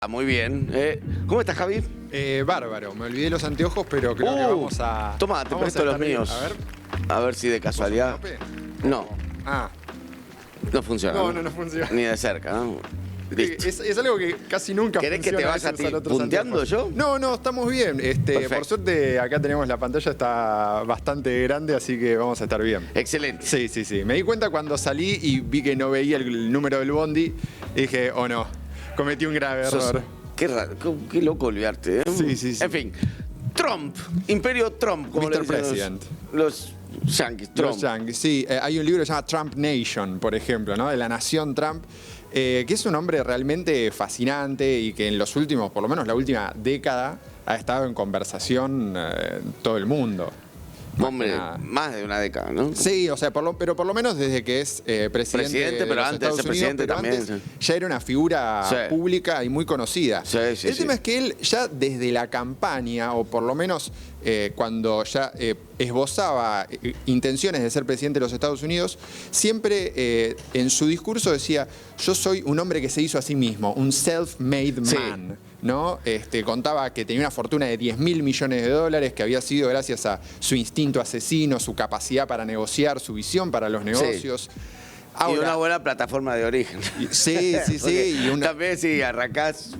Muy bien. ¿Cómo estás, Javi? Bárbaro, me olvidé los anteojos, pero creo que vamos a... Toma, te vamos presto a los estar bien. míos. A ver. A ver si de casualidad. ¿Vos sos No, Ah, no funciona. no funciona. Ni de cerca, ¿no? Listo. Es algo que casi nunca ¿Querés funciona. que te vaya a veces usar otros punteando anteojos. yo? No, estamos bien. Perfecto. Por suerte, acá tenemos la pantalla, está bastante grande, así que vamos a estar bien. Excelente. Sí. Me di cuenta cuando salí y vi que no veía el número del bondi. Y dije, oh no, cometí un grave error. Qué raro, qué loco olvidarte. ¿eh? Sí. En fin, Trump, Imperio Trump, como le Mr. dicen President. los yankees, Trump. Los Yankees, sí. Hay un libro que se llama Trump Nation, por ejemplo, ¿no? De la nación Trump, que es un hombre realmente fascinante y que en los últimos, por lo menos la última década, ha estado en conversación en todo el mundo. Hombre, más de una década, ¿no? Sí, o sea, pero por lo menos desde que es presidente de pero los antes de Estados ser Unidos, presidente pero también, antes sí. ya era una figura Sí. pública y muy conocida. Sí, El tema es que él ya desde la campaña, o por lo menos cuando ya esbozaba intenciones de ser presidente de los Estados Unidos, siempre en su discurso decía, yo soy un hombre que se hizo a sí mismo, un self-made Sí. man. ¿No? Contaba que tenía una fortuna de 10.000 millones de dólares, que había sido gracias a su instinto asesino, su capacidad para negociar, su visión para los negocios. Y una buena plataforma de origen. Sí. Porque también si arrancás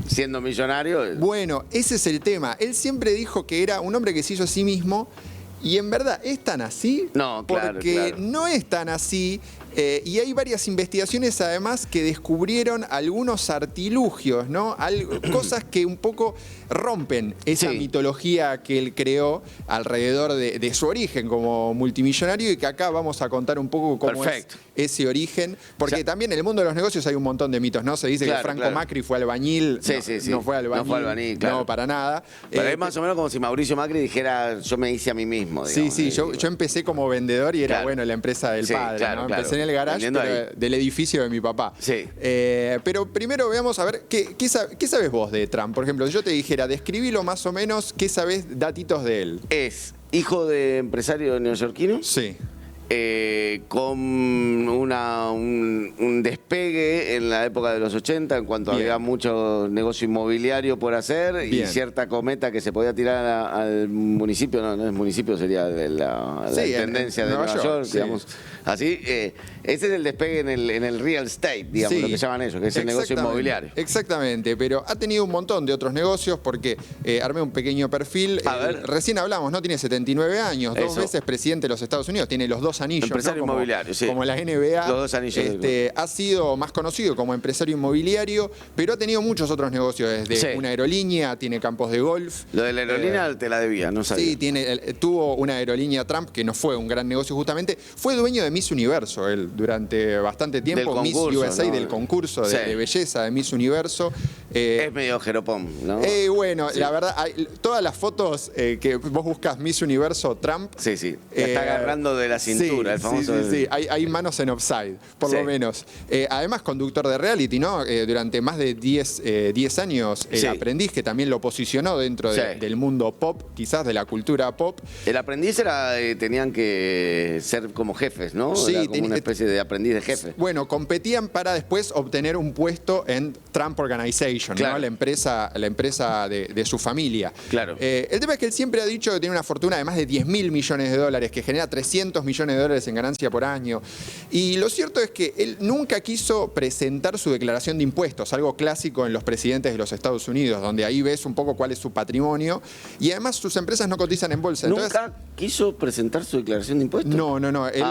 siendo millonario. Bueno, ese es el tema. Él siempre dijo que era un hombre que se hizo a sí mismo. Y en verdad, ¿es tan así? No, claro, Porque claro. no es tan así. Y hay varias investigaciones además que descubrieron algunos artilugios, ¿no? Cosas que un poco rompen esa Sí. mitología que él creó alrededor de su origen como multimillonario, y que acá vamos a contar un poco cómo Perfecto. es ese origen. Porque también en el mundo de los negocios hay un montón de mitos, ¿no? Se dice Claro, que Franco claro. Macri fue albañil. Sí. No fue albañil. No fue albañil, claro. No, para nada. Pero es más o menos como si Mauricio Macri dijera, yo me hice a mí mismo. Digamos, Sí, yo empecé como vendedor y era, Claro. la empresa del Sí, padre, claro, ¿no? claro. Empecé en el garage Vendiendo pero ahí. del edificio de mi papá. Sí. Pero primero veamos a ver, ¿qué sabes vos de Trump? Por ejemplo, si yo te dijera, describilo más o menos, ¿qué sabés datitos de él? Es hijo de empresario neoyorquino. Sí. Con un despegue en la época de los 80 en cuanto Bien. había mucho negocio inmobiliario por hacer y Bien. cierta cometa que se podía tirar al municipio, no es municipio, sería de la Sí, intendencia en de Nueva Nueva York, York, sí. digamos. Así, ese es el despegue en el real estate, digamos, Sí. lo que llaman ellos, que es el negocio Exactamente, inmobiliario. Exactamente, pero ha tenido un montón de otros negocios porque armé un pequeño perfil. A ver. Recién hablamos, ¿no? Tiene 79 años, 2 Eso. veces presidente de los Estados Unidos, tiene los 2 anillos. Empresario ¿no? inmobiliario, sí. Como la NBA. Los 2 anillos. Ha sido más conocido como empresario inmobiliario, pero ha tenido muchos otros negocios, desde Sí. una aerolínea, tiene campos de golf. Lo de la aerolínea te la debía, no sabía. Sí, tuvo una aerolínea Trump que no fue un gran negocio justamente. Fue dueño de Miss Universo él durante bastante tiempo. Del Miss concurso, USA, ¿no? del concurso Sí. de belleza de Miss Universo. Es medio jeropón, ¿no? Bueno, Sí. la verdad, todas las fotos que vos buscas Miss Universo Trump. Sí. La está agarrando de la cintura, sí, el famoso. Sí. Hay manos en offside, por Sí. lo menos. Además, conductor de reality, ¿no? Durante más de 10 años, El Sí. Aprendiz, que también lo posicionó dentro Sí. del mundo pop, quizás de la cultura pop. El aprendiz tenían que ser como jefes, ¿no? Sí, Era como una especie de aprendiz de jefe. Bueno, competían para después obtener un puesto en Trump Organization, Claro. ¿no? La empresa de su familia. Claro. El tema es que él siempre ha dicho que tiene una fortuna de más de 10.000 millones de dólares, que genera 300 millones de dólares en ganancia por año. Y lo cierto es que él nunca quiso presentar su declaración de impuestos, algo clásico en los presidentes de los Estados Unidos, donde ahí ves un poco cuál es su patrimonio. Y además sus empresas no cotizan en bolsa. Entonces, ¿Nunca quiso presentar su declaración de impuestos? no.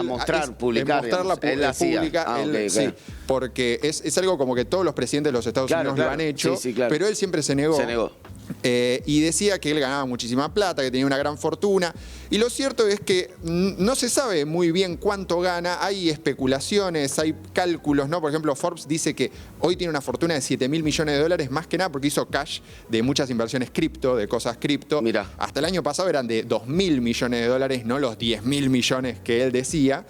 Mostrar, publicar, mostrarla digamos. Él la hacía. pública, Ok. sí, porque es algo como que todos los presidentes de los Estados Claro, Unidos claro. lo han hecho, Sí, claro. pero él siempre se negó. Se negó. Y decía que él ganaba muchísima plata, que tenía una gran fortuna. Y lo cierto es que no se sabe muy bien cuánto gana. Hay especulaciones, hay cálculos, ¿no? Por ejemplo, Forbes dice que hoy tiene una fortuna de 7.000 millones de dólares, más que nada porque hizo cash de muchas inversiones cripto, de cosas cripto. Mirá. Hasta el año pasado eran de 2.000 millones de dólares, no los 10.000 millones que él decía.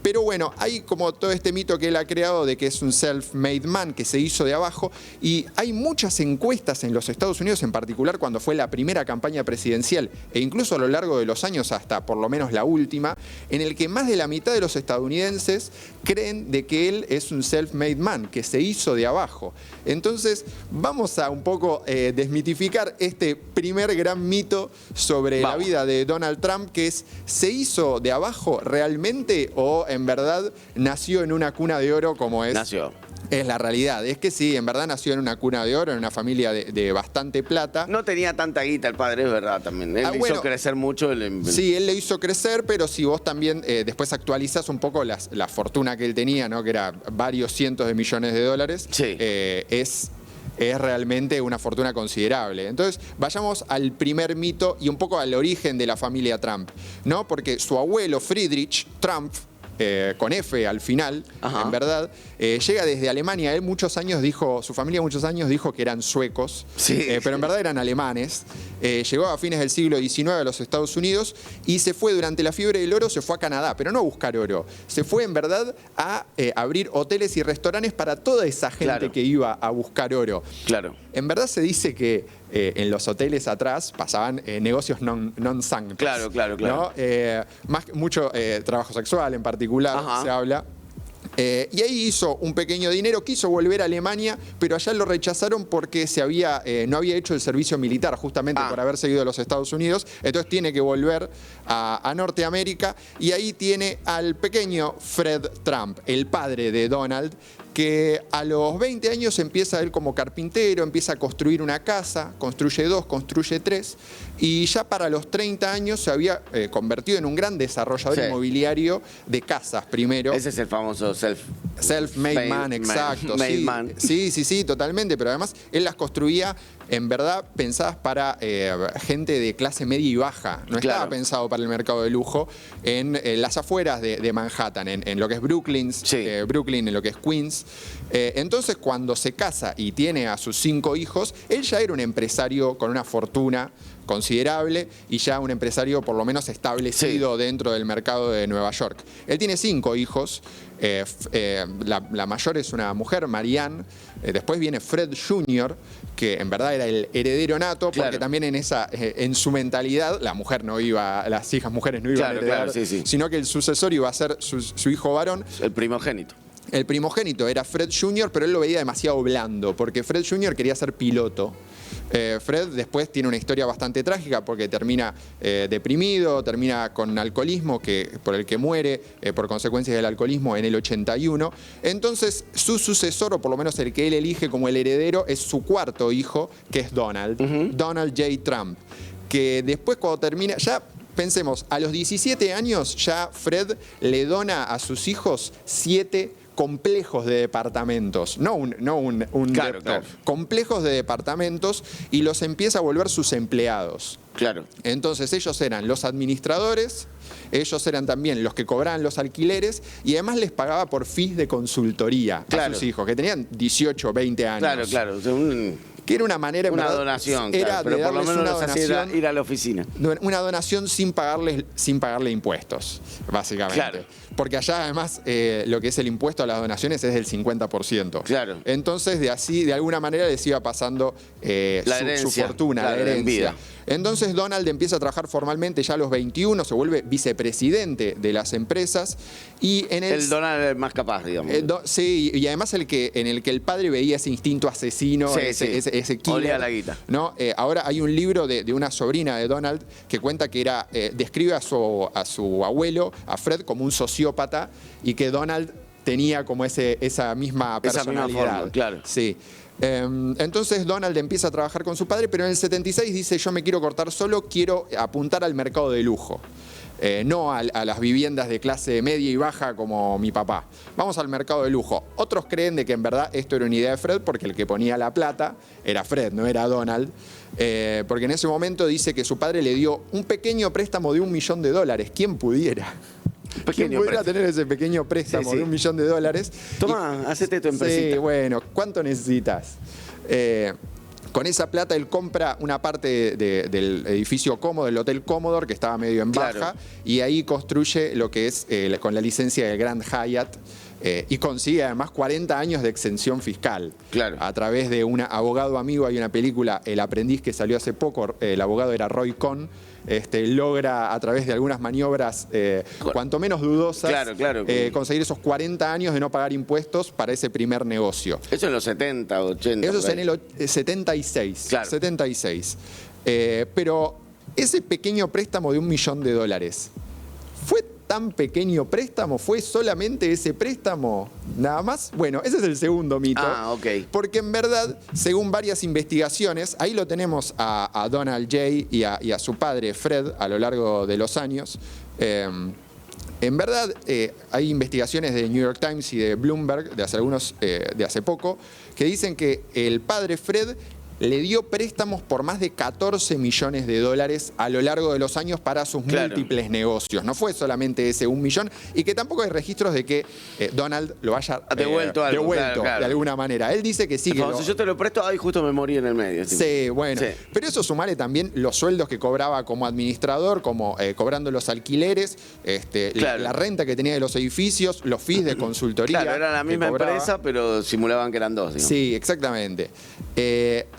Pero bueno, hay como todo este mito que él ha creado de que es un self-made man, que se hizo de abajo. Y hay muchas encuestas en los Estados Unidos, en particular cuando fue la primera campaña presidencial, e incluso a lo largo de los años hasta por lo menos la última, en el que más de la mitad de los estadounidenses creen de que él es un self-made man, que se hizo de abajo. Entonces, vamos a un poco desmitificar este primer gran mito sobre la vida de Donald Trump, que es, ¿se hizo de abajo realmente o en verdad nació en una cuna de oro como es? Nació. Es la realidad. Es que sí, en verdad nació en una cuna de oro, en una familia de bastante plata. No tenía tanta guita el padre, es verdad también. Él hizo crecer mucho. Sí, él le hizo crecer, pero si vos también después actualizas un poco la fortuna que él tenía, ¿no? Que era varios cientos de millones de dólares, sí. Es realmente una fortuna considerable. Entonces, vayamos al primer mito y un poco al origen de la familia Trump, ¿no? Porque su abuelo Friedrich Trump, con F al final, en verdad, llega desde Alemania. Él su familia muchos años dijo que eran suecos, sí. Pero en verdad eran alemanes. Llegó a fines del siglo XIX a los Estados Unidos y se fue durante la fiebre del oro, se fue a Canadá, pero no a buscar oro. Se fue en verdad a abrir hoteles y restaurantes para toda esa gente que iba a buscar oro. Claro. En verdad se dice que en los hoteles atrás pasaban negocios non-sanctos. Claro. ¿No? Mucho trabajo sexual en particular se habla. Y ahí hizo un pequeño dinero, quiso volver a Alemania, pero allá lo rechazaron porque no había hecho el servicio militar, justamente por haber seguido a los Estados Unidos. Entonces tiene que volver a Norteamérica y ahí tiene al pequeño Fred Trump, el padre de Donald, que a los 20 años empieza él como carpintero, empieza a construir una casa, construye 2, construye 3, y ya para los 30 años se había convertido en un gran desarrollador inmobiliario de casas primero. Ese es el famoso self-made man, exacto. Made man. Sí, totalmente, pero además él las construía en verdad pensadas para gente de clase media y baja. No estaba pensado para el mercado de lujo en las afueras de Manhattan, en lo que es Brooklyn, en lo que es Queens. Entonces, cuando se casa y tiene a sus 5 hijos, él ya era un empresario con una fortuna considerable y ya un empresario por lo menos establecido dentro del mercado de Nueva York. Él tiene 5 hijos. La mayor es una mujer, Marianne. Después viene Fred Jr., que en verdad era el heredero nato, porque también en su mentalidad las hijas mujeres no iban a heredar, sino que el sucesor iba a ser su hijo varón. El primogénito. El primogénito era Fred Jr., pero él lo veía demasiado blando, porque Fred Jr. quería ser piloto. Fred después tiene una historia bastante trágica porque termina deprimido, termina con alcoholismo por el que muere por consecuencias del alcoholismo en el 81. Entonces su sucesor, o por lo menos el que él elige como el heredero, es su 4º hijo, que es Donald, Donald J. Trump, que después cuando termina, ya pensemos, a los 17 años ya Fred le dona a sus hijos 7 complejos de departamentos, complejos de departamentos, y los empieza a volver sus empleados. Claro. Entonces ellos eran los administradores, ellos eran también los que cobraban los alquileres y además les pagaba por fees de consultoría a sus hijos, que tenían 18, 20 años. Claro. Que era una manera... Una donación, pero por lo menos los hacía ir a la oficina. Una donación sin pagarle impuestos, básicamente. Claro. Porque allá además lo que es el impuesto a las donaciones es del 50%. Claro. Entonces de alguna manera les iba pasando su fortuna, la herencia. Entonces Donald empieza a trabajar formalmente ya a los 21, se vuelve vicepresidente de las empresas. Y el Donald más capaz, digamos. Sí, y además en el que el padre veía ese instinto asesino, ese killer. Olía la guita. ¿No? Ahora hay un libro de una sobrina de Donald que cuenta que describe a su abuelo, a Fred, como un sociópata, y que Donald tenía como esa misma personalidad. Esa misma forma, claro. Sí. Entonces Donald empieza a trabajar con su padre, pero en el 76 dice: yo me quiero cortar solo, quiero apuntar al mercado de lujo. No a las viviendas de clase media y baja como mi papá. Vamos al mercado de lujo. Otros creen de que en verdad esto era una idea de Fred, porque el que ponía la plata era Fred, no era Donald. Porque en ese momento dice que su padre le dio un pequeño préstamo de $1 millón. ¿Quién pudiera? ¿Quién pudiera tener ese pequeño préstamo de $1 millón? Toma, hacete tu empresita. Sí, bueno, ¿cuánto necesitas? Con esa plata él compra una parte del edificio Commodore, del Hotel Commodore, que estaba medio en baja, y ahí construye lo que es, con la licencia del Grand Hyatt, y consigue además 40 años de exención fiscal. Claro. A través de un abogado amigo, hay una película, El aprendiz, que salió hace poco, el abogado era Roy Cohn, logra a través de algunas maniobras cuanto menos dudosas Claro. conseguir esos 40 años de no pagar impuestos para ese primer negocio. Eso en los 70, 80. Eso es en el 76. Claro. 76. Pero ese pequeño préstamo de $1 millón, ¿fue tan pequeño préstamo? ¿Fue solamente ese préstamo? ¿Nada más? Bueno, ese es el segundo mito. Ah, ok. Porque en verdad, según varias investigaciones, ahí lo tenemos a Donald J. y a su padre Fred a lo largo de los años. En verdad, hay investigaciones de New York Times y de Bloomberg de hace poco que dicen que el padre Fred le dio préstamos por más de $14 millones a lo largo de los años para sus múltiples negocios. No fue solamente ese $1 millón, y que tampoco hay registros de que Donald lo haya devuelto de alguna manera. Él dice que sí. Si yo te lo presto, ay, justo me morí en el medio. Sí, bueno. Sí. Pero eso sumale también los sueldos que cobraba como administrador, como cobrando los alquileres, la renta que tenía de los edificios, los fees de consultoría. Claro, era la misma empresa, pero simulaban que eran dos. Digamos. Sí, exactamente.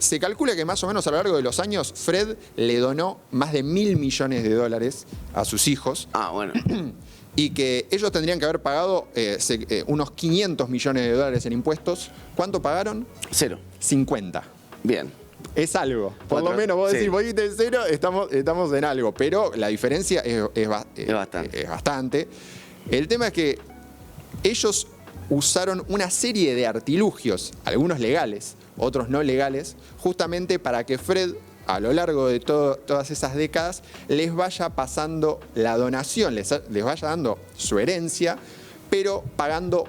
Se calcula que más o menos a lo largo de los años Fred le donó más de $1.000 millones a sus hijos. Ah, bueno. Y que ellos tendrían que haber pagado unos $500 millones en impuestos. ¿Cuánto pagaron? 0. 50. Bien. Es algo. Por lo menos vos decís, vos dijiste en 0, estamos en algo. Pero la diferencia es bastante. El tema es que ellos usaron una serie de artilugios, algunos legales, otros no legales, justamente para que Fred, a lo largo de todas esas décadas, les vaya pasando la donación, les vaya dando su herencia, pero pagando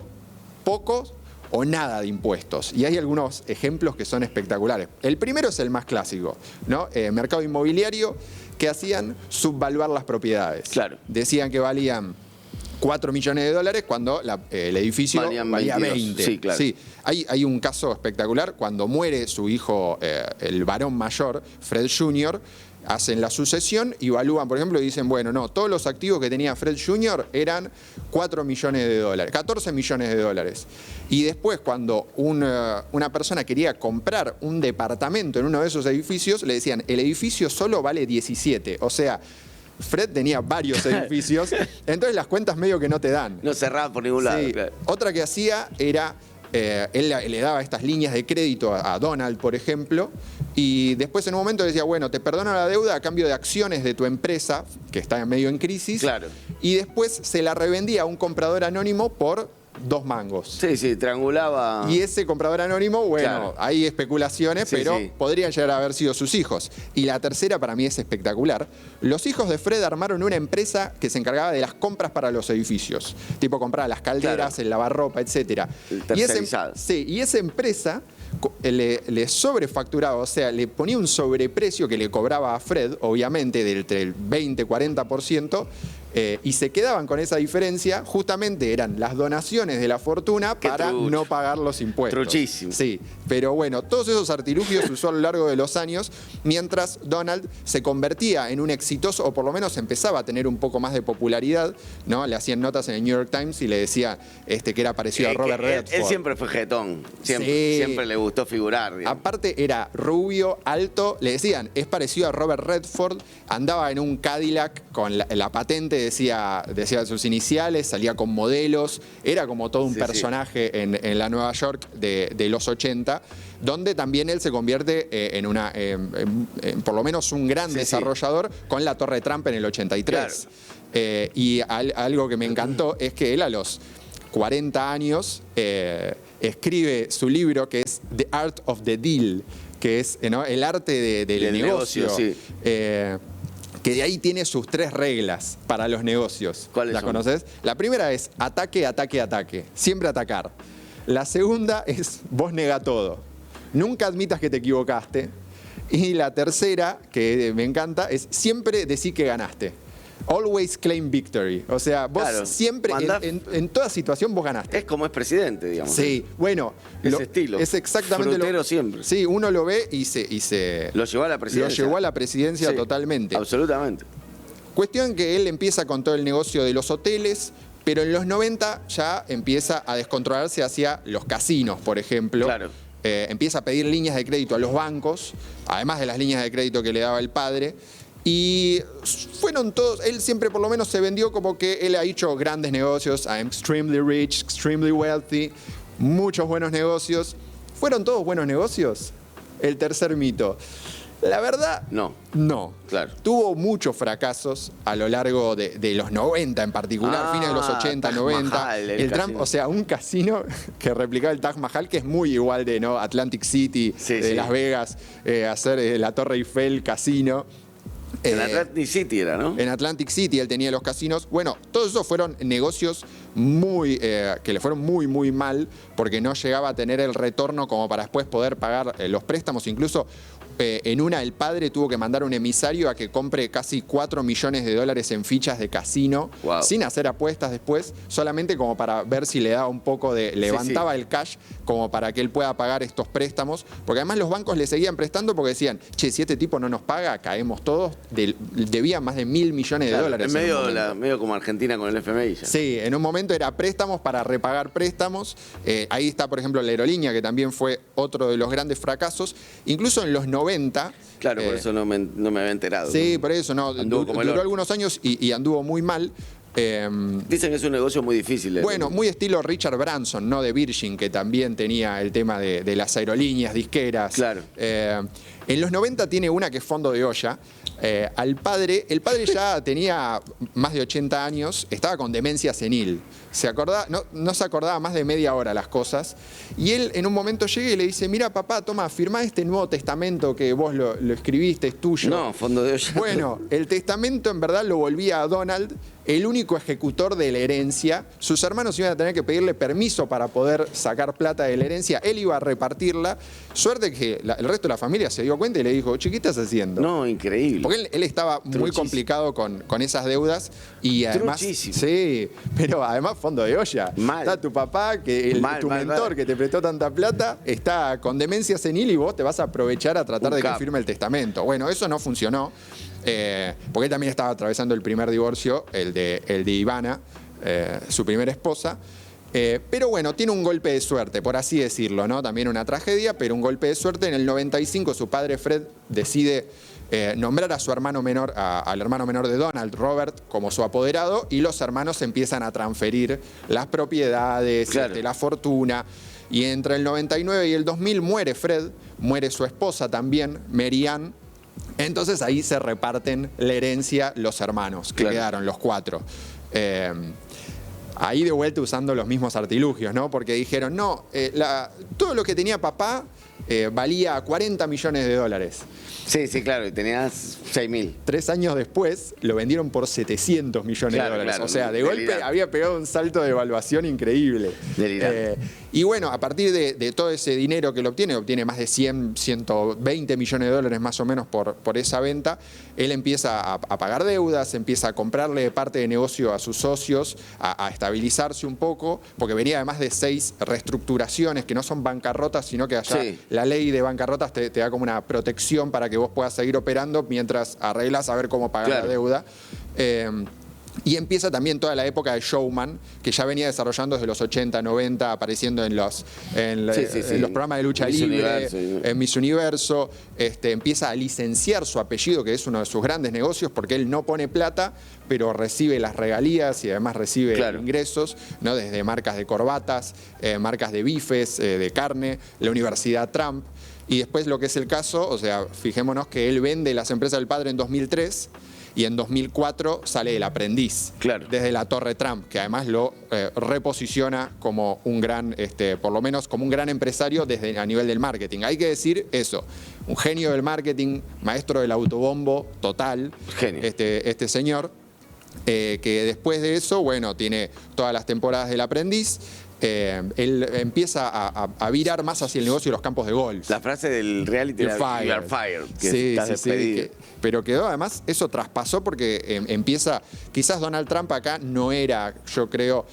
pocos o nada de impuestos. Y hay algunos ejemplos que son espectaculares. El primero es el más clásico, ¿no? Mercado inmobiliario, que hacían subvaluar las propiedades. Claro. Decían que valían $4 millones cuando el edificio valía 20. Sí, claro. Sí. Hay un caso espectacular. Cuando muere su hijo, el varón mayor, Fred Jr., hacen la sucesión y evalúan, por ejemplo, y dicen, bueno, no, todos los activos que tenía Fred Jr. eran $14 millones. Y después, cuando una persona quería comprar un departamento en uno de esos edificios, le decían, el edificio solo vale 17. O sea, Fred tenía varios edificios, entonces las cuentas medio que no te dan. No cerraba por ningún lado. Sí. Claro. Otra que hacía era, él le daba estas líneas de crédito a Donald, por ejemplo, y después en un momento decía, bueno, te perdono la deuda a cambio de acciones de tu empresa, que está medio en crisis, Claro. y después se la revendía a un comprador anónimo por 2 mangos. Sí, triangulaba. Y ese comprador anónimo, bueno, Claro. hay especulaciones, Sí, pero sí. podrían llegar a haber sido sus hijos. Y la tercera para mí es espectacular. Los hijos de Fred armaron una empresa que se encargaba de las compras para los edificios. Tipo comprar las calderas, Claro. el lavarropa, etc. Tercerizado. Y esa empresa le sobrefacturaba, o sea, le ponía un sobreprecio que le cobraba a Fred, obviamente, entre el 20-40%, y se quedaban con esa diferencia. Justamente eran las donaciones de la fortuna Qué para trucho. no pagar los impuestos. Truchísimo. Sí, pero bueno, todos esos artilugios se usó a lo largo de los años, mientras Donald se convertía en un exitoso, o por lo menos empezaba a tener un poco más de popularidad, ¿no? Le hacían notas en el New York Times y le decía que era parecido a Robert Redford. Él siempre fue jetón. Sí. Siempre le gustó figurar. Digamos. Aparte era rubio, alto, le decían, es parecido a Robert Redford, andaba en un Cadillac con la patente, decía sus iniciales, salía con modelos, era como todo un personaje en la Nueva York de los 80, donde también él se convierte en por lo menos un gran desarrollador con la Torre Trump en el 83. Claro. Y algo que me encantó es que él a los 40 años escribe su libro que es The Art of the Deal, que es el arte del negocio. Sí. Que de ahí tiene sus 3 reglas para los negocios. ¿Cuáles ¿Las son? conoces? La primera es ataque, ataque, ataque. Siempre atacar. La segunda es vos nega todo. Nunca admitas que te equivocaste. Y la tercera, que me encanta, es siempre decir que ganaste. Always claim victory. O sea, vos siempre, en toda situación, vos ganaste. Es como es presidente, digamos. Sí, bueno. Ese estilo. Es exactamente Frutero siempre. Sí, uno lo ve y se Lo llevó a la presidencia. Lo llevó a la presidencia Sí, totalmente. Absolutamente. Cuestión que él empieza con todo el negocio de los hoteles, Pero en los 90 ya empieza a descontrolarse hacia los casinos, por ejemplo. Claro. Empieza a pedir líneas de crédito a los bancos, además de las líneas de crédito que le daba el padre. Y fueron todos, él siempre por lo menos se vendió como que él ha hecho grandes negocios, I'm extremely rich, extremely wealthy, muchos buenos negocios. ¿Fueron todos buenos negocios? El tercer mito. La verdad, No. Claro. Tuvo muchos fracasos a lo largo de los 90 en particular, fines de los 80, Taj 90. Mahal, el Trump, casino. o sea, un casino que replicaba el Taj Mahal, que es muy igual de Atlantic City, Sí, de sí. Las Vegas, hacer la Torre Eiffel casino. En Atlantic City era, ¿no? En Atlantic City él tenía los casinos. Bueno, todos esos fueron negocios que le fueron muy, muy mal, porque no llegaba a tener el retorno como para después poder pagar los préstamos. Incluso en una, el padre tuvo que mandar un emisario a que compre casi 4 millones de dólares en fichas de casino, Wow. sin hacer apuestas después, solamente como para ver si le daba un poco levantaba el cash como para que él pueda pagar estos préstamos, porque además los bancos le seguían prestando porque decían, che, si este tipo no nos paga, caemos todos. Debían más de 1.000 millones de Claro, dólares. en un medio, momento. medio como Argentina con el FMI ya. Sí, en un momento era préstamos para repagar préstamos. Ahí está, por ejemplo, la aerolínea, que también fue otro de los grandes fracasos. Incluso en los 90. Claro, por eso no me había enterado. Sí, por eso, no. Anduvo como el Duró orto. algunos años y anduvo muy mal. Dicen que es un negocio muy difícil. Bueno, muy estilo Richard Branson, ¿no? De Virgin, que también tenía el tema de las aerolíneas, disqueras. Claro. En los 90 tiene una que es fondo de olla. El padre ya tenía más de 80 años, estaba con demencia senil. No se acordaba más de media hora las cosas. Y él en un momento llega y le dice, mira papá, toma, firmá este Nuevo Testamento que vos lo escribiste, es tuyo. No, fondo de olla. Bueno, el testamento en verdad lo volvía a Donald, el único ejecutor de la herencia. Sus hermanos iban a tener que pedirle permiso para poder sacar plata de la herencia. Él iba a repartirla. Suerte que el resto de la familia se dio cuenta y le dijo, che, ¿qué estás haciendo? No, increíble. Porque él estaba muy Truchísimo. complicado con esas deudas y además. Truchísimo. Sí, pero además fondo de olla. Mal. Está tu papá, tu Mal, mentor mal. que te prestó tanta plata, está con demencia senil y vos te vas a aprovechar a tratar Un de que capo. firme el testamento. Bueno, eso no funcionó. Porque él también estaba atravesando el primer divorcio, el de Ivana, su primera esposa. Pero bueno, tiene un golpe de suerte, por así decirlo, ¿no? También una tragedia, pero un golpe de suerte. En el 95 su padre Fred decide nombrar a su hermano menor, al hermano menor de Donald, Robert, como su apoderado, y los hermanos empiezan a transferir las propiedades, Claro. la fortuna. Y entre el 99 y el 2000 muere Fred, muere su esposa también, Mary Ann. Entonces ahí se reparten la herencia los hermanos, que Claro. quedaron los 4. Ahí de vuelta usando los mismos artilugios, ¿no? Porque dijeron, no, todo lo que tenía papá valía 40 millones de dólares. Sí, claro, y tenías 6.000. 3 años después lo vendieron por 700 millones Claro, de dólares. claro, O sea, de golpe delirante. había pegado un salto de evaluación increíble. Delirante. Y bueno, a partir de todo ese dinero que lo obtiene más de 100, 120 millones de dólares más o menos por esa venta, él empieza a pagar deudas, empieza a comprarle parte de negocio a sus socios, a estabilizarse un poco, porque venía además de 6 reestructuraciones que no son bancarrotas, sino que allá Sí. la ley de bancarrotas te da como una protección para que vos puedas seguir operando mientras arreglas a ver cómo pagar Claro. la deuda. Y empieza también toda la época de Showman, que ya venía desarrollando desde los 80, 90, apareciendo en los programas de lucha Miss libre, Universo. en Miss Universo. Empieza a licenciar su apellido, que es uno de sus grandes negocios, porque él no pone plata, pero recibe las regalías y además recibe Claro. ingresos, ¿no? Desde marcas de corbatas, marcas de bifes, de carne, la Universidad Trump. Y después lo que es el caso, o sea, fijémonos que él vende las empresas del padre en 2003 y en 2004 sale El Aprendiz, Claro. desde la Torre Trump, que además lo reposiciona como un gran, por lo menos como un gran empresario a nivel del marketing. Hay que decir eso, un genio del marketing, maestro del autobombo total, Genio. este señor, que después de eso, bueno, tiene todas las temporadas del Aprendiz. Él empieza a virar más hacia el negocio de los campos de golf. La frase del reality You're era fired. You are fired, que Sí, estás sí, sí, despedido. pero quedó además, eso traspasó porque empieza, quizás Donald Trump acá no era, yo creo,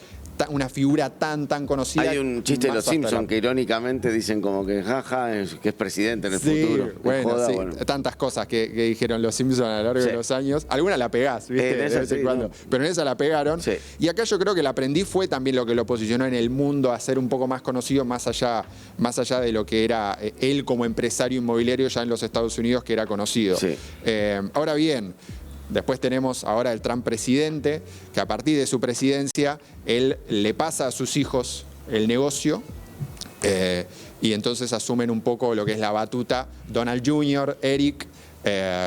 una figura tan conocida. Hay un chiste de los Simpsons que irónicamente dicen como que jaja, que es presidente en el futuro. Bueno, joda, sí, bueno. tantas cosas que dijeron los Simpsons a lo largo de los años. Alguna la pegás, ¿viste? En esa de vez en sí, cuando. ¿no? Pero en esa la pegaron. Sí. Y acá yo creo que el aprendiz fue también lo que lo posicionó en el mundo a ser un poco más conocido, más allá de lo que era él como empresario inmobiliario ya en los Estados Unidos, que era conocido. Sí. Ahora bien, después tenemos ahora el Trump presidente, que a partir de su presidencia, él le pasa a sus hijos el negocio, y entonces asumen un poco lo que es la batuta Donald Jr., Eric,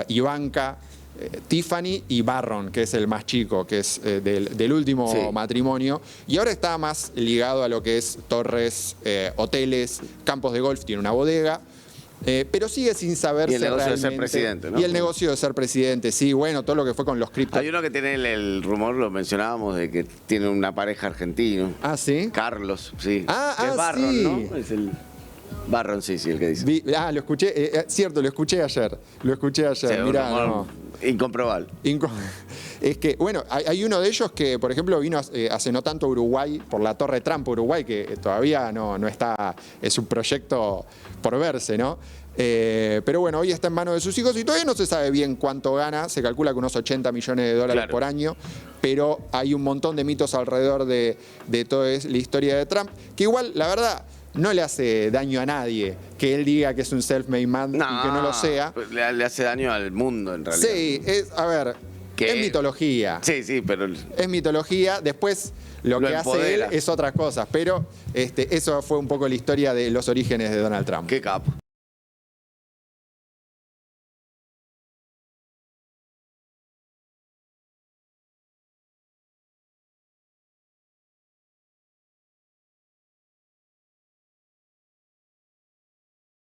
Ivanka, Tiffany y Barron, que es el más chico, que es del último matrimonio, y ahora está más ligado a lo que es torres, hoteles, campos de golf, tiene una bodega. Pero sigue sin saberse. Y el negocio realmente. de ser presidente, ¿no? Y el negocio de ser presidente, sí, bueno, todo lo que fue con los criptos. Hay uno que tiene el rumor, lo mencionábamos, de que tiene una pareja argentina. Ah, ¿sí? Carlos, sí. Ah, es Barron, sí. ¿no? Es el Barron, sí, el que dice. Lo escuché, cierto, lo escuché ayer. Sí, Mirá, un rumor no. incomprobable. Es que, bueno, hay uno de ellos que, por ejemplo, vino hace no tanto a Uruguay, por la Torre Trump Uruguay, que todavía no está, es un proyecto por verse, ¿no? Pero bueno, hoy está en manos de sus hijos y todavía no se sabe bien cuánto gana, se calcula que unos 80 millones de dólares por año, pero hay un montón de mitos alrededor de toda la historia de Trump, que igual, la verdad, no le hace daño a nadie que él diga que es un self-made man y que no lo sea. Le hace daño al mundo, en realidad. Sí, a ver, es mitología. Sí, pero... Es mitología, después lo que hace él es otras cosas, pero eso fue un poco la historia de los orígenes de Donald Trump. Qué capo.